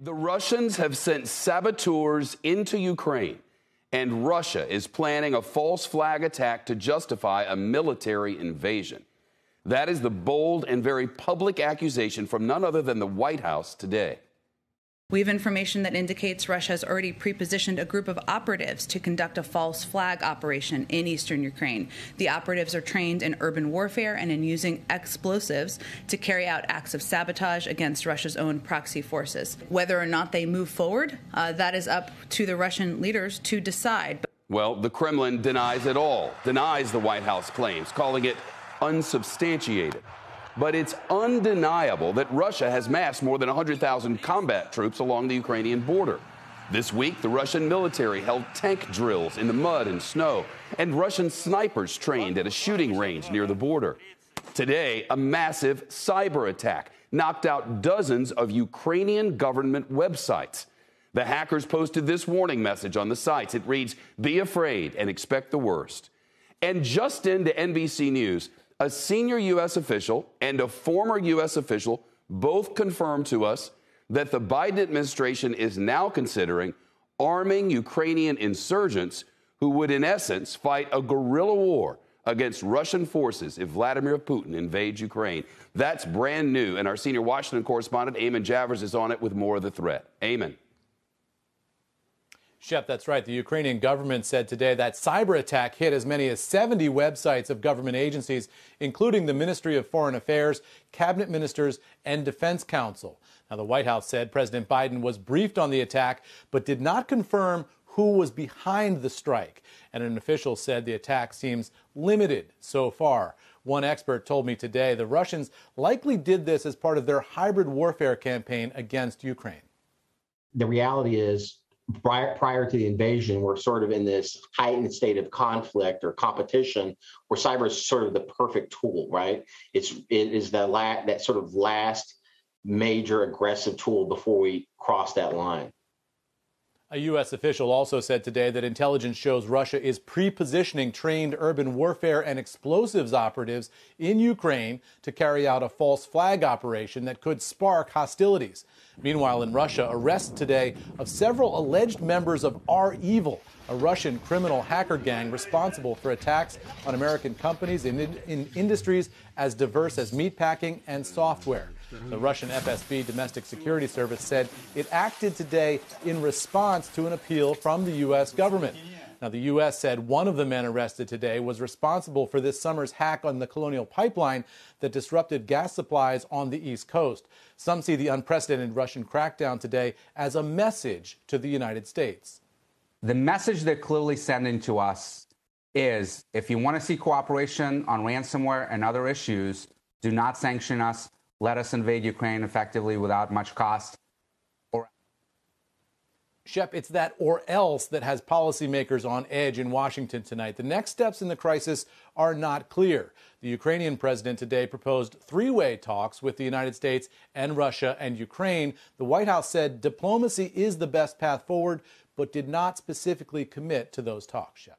The Russians have sent saboteurs into Ukraine, and Russia is planning a false flag attack to justify a military invasion. That is the bold and very public accusation from none other than the White House today. We have information that indicates Russia has already pre-positioned a group of operatives to conduct a false flag operation in eastern Ukraine. The operatives are trained in urban warfare and in using explosives to carry out acts of sabotage against Russia's own proxy forces. Whether or not they move forward, that is up to the Russian leaders to decide. Well, the Kremlin denies it all, denies the White House claims, calling it unsubstantiated. But it's undeniable that Russia has massed more than 100,000 combat troops along the Ukrainian border. This week, the Russian military held tank drills in the mud and snow, and Russian snipers trained at a shooting range near the border. Today, a massive cyber attack knocked out dozens of Ukrainian government websites. The hackers posted this warning message on the sites. It reads, "Be afraid and expect the worst." And just into NBC News, a senior U.S. official and a former U.S. official both confirmed to us that the Biden administration is now considering arming Ukrainian insurgents who would, in essence, fight a guerrilla war against Russian forces if Vladimir Putin invades Ukraine. That's brand new, and our senior Washington correspondent, Eamon Javers, is on it with more of the threat. Eamon. Shep, that's right. The Ukrainian government said today that cyber attack hit as many as 70 websites of government agencies, including the Ministry of Foreign Affairs, cabinet ministers, and Defense Council. Now, the White House said President Biden was briefed on the attack, but did not confirm who was behind the strike. And an official said the attack seems limited so far. One expert told me today the Russians likely did this as part of their hybrid warfare campaign against Ukraine. The reality is, prior to the invasion, we're sort of in this heightened state of conflict or competition where cyber is sort of the perfect tool, right? It is that sort of last major aggressive tool before we cross that line. A U.S. official also said today that intelligence shows Russia is pre-positioning trained urban warfare and explosives operatives in Ukraine to carry out a false flag operation that could spark hostilities. Meanwhile, in Russia, arrests today of several alleged members of R-Evil, a Russian criminal hacker gang responsible for attacks on American companies in industries as diverse as meatpacking and software. The Russian FSB, Domestic Security Service, said it acted today in response to an appeal from the U.S. government. Now, the U.S. said one of the men arrested today was responsible for this summer's hack on the Colonial Pipeline that disrupted gas supplies on the East Coast. Some see the unprecedented Russian crackdown today as a message to the United States. The message they're clearly sending to us is, if you want to see cooperation on ransomware and other issues, do not sanction us. Let us invade Ukraine effectively without much cost. Shep, it's that or else that has policymakers on edge in Washington tonight. The next steps in the crisis are not clear. The Ukrainian president today proposed three-way talks with the United States and Russia and Ukraine. The White House said diplomacy is the best path forward, but did not specifically commit to those talks, Shep.